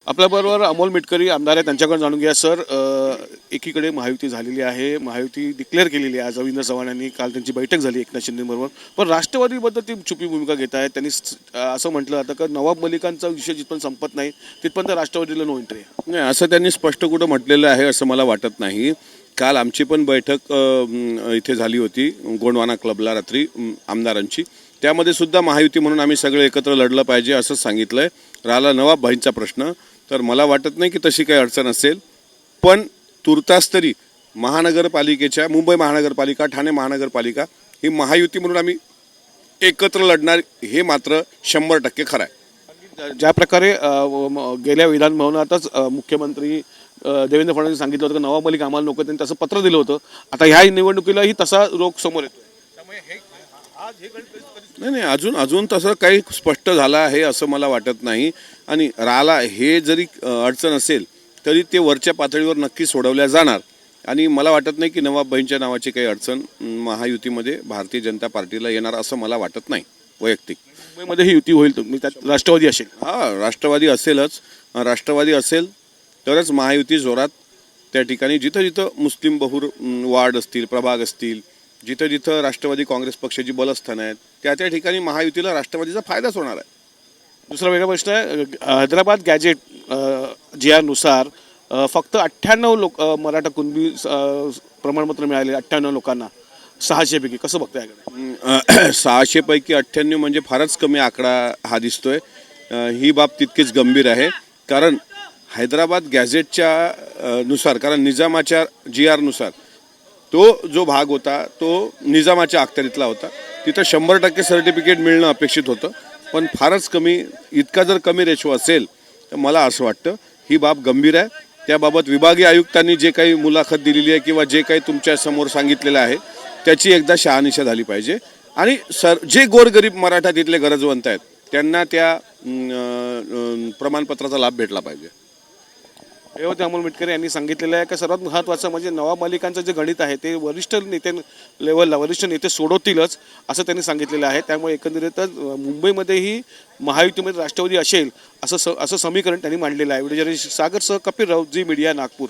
आपल्याबरोबर अमोल मिटकरी आमदार आहे, त्यांच्याकडे जाणून घ्या. सर, एकीकडे महायुती झालेली आहे, महायुती डिक्लेअर केलेली आहे. आज रवींद्र चव्हाणांनी काल त्यांची बैठक झाली एकनाथ शिंदेबरोबर, पण राष्ट्रवादीबद्दल ती छुपी भूमिका घेत आहेत. त्यांनी असं म्हटलं जातं की नवाब मलिकांचा विषय जिथपर्यंत संपत नाही तिथपर्यंत राष्ट्रवादीला नो एंट्री आहे. नाही, असं त्यांनी स्पष्ट कुठं म्हटलेलं आहे असं मला वाटत नाही. काल आमची पण बैठक इथे झाली होती गोंडवाना क्लबला रात्री आमदारांची. त्यामध्ये सुद्धा महायुती म्हणून आम्ही सगळे एकत्र लढलं पाहिजे असं सांगितलंय. राहिला नवाब भाईंचा प्रश्न, तर मला वाटत नाही की तशी काही अडचण असेल. पण तुर्तास तरी महानगरपालिकेच्या मुंबई महानगरपालिका, ठाणे महानगरपालिका ही महायुती म्हणून आम्ही एकत्र लढणार, हे मात्र 100% खरं आहे. ज्या प्रकारे गेल्या विधान भवनातच मुख्यमंत्री देवेंद्र फडणवीस सांगितलं होतं की नवाब मलिक आम्हाला नको, त्यांनी तसं पत्र दिलं होतं. आता ह्या निवडणुकीलाही तसा रोग समोर येतो. नाही, अजून तसं काही स्पष्ट झालं आहे असं मला वाटत नाही. आणि राहिला हे जरी अडचण असेल तरी ते वरच्या पातळीवर नक्की सोडवल्या जाणार. आणि मला वाटत नाही की नवाब भाईंच्या नावाची काही अडचण महायुतीमध्ये भारतीय जनता पार्टीला येणार असं मला वाटत नाही. वैयक्तिक मुंबईमध्ये ही युती होईल, तुम्ही त्यात राष्ट्रवादी असेल. राष्ट्रवादी असेलच. राष्ट्रवादी असेल तरच महायुती जोरात त्या ठिकाणी जिथं जिथं मुस्लिम बहुर वार्ड असतील, प्रभाग असतील, जिथं जिथं राष्ट्रवादी काँग्रेस पक्षाची बलस्थानं आहेत त्या ठिकाणी महायुतीला राष्ट्रवादीचा फायदाच होणार आहे. दुसरा वेगळा प्रश्न आहे, हैदराबाद गॅजेट GR नुसार फक्त 98 लोक मराठा कुणबी प्रमाणपत्र मिळाले 98 लोकांना 600 पैकी. कसं बघताय? 600 पैकी 98 म्हणजे फारच कमी आकडा हा दिसतोय. ही बाब तितकीच गंभीर आहे. कारण हैदराबाद गॅझेटच्या नुसार, कारण निजामाच्या GR नुसार तो जो भाग होता तो निजामाच्या अखत्यारीतला होता. तिथं 100% सर्टिफिकेट मिळणं अपेक्षित होतं, पण फारच कमी. इतका जर कमी रेशो असेल तर मला असं वाटतं ही बाब गंभीर आहे. त्याबाबत विभागीय आयुक्तांनी जे काही मुलाखत दिलेली आहे किंवा जे काही तुमच्या समोर सांगितलेलं आहे त्याची एकदा शहानिशा झाली पाहिजे. आणि जे गोरगरीब मराठा तिथले गरजवंत आहेत त्यांना त्या प्रमाणपत्राचा लाभ भेटला पाहिजे. हे होते अमोल मिटकरी यांनी सांगितलेलं आहे की सर्वात महत्त्वाचं म्हणजे नवाब मलिकांचं जे गणित आहे ते वरिष्ठ नेते लेवलला वरिष्ठ नेते सोडवतीलच असं त्यांनी सांगितलेलं आहे. त्यामुळे एकंदरीतच मुंबईमध्येही महायुतीमध्ये राष्ट्रवादी असेल असं समीकरण त्यांनी मांडलेलं आहे. व्हिडिओ जर्नलिस्ट सागरसह कपिल राऊत, झी मीडिया, नागपूर.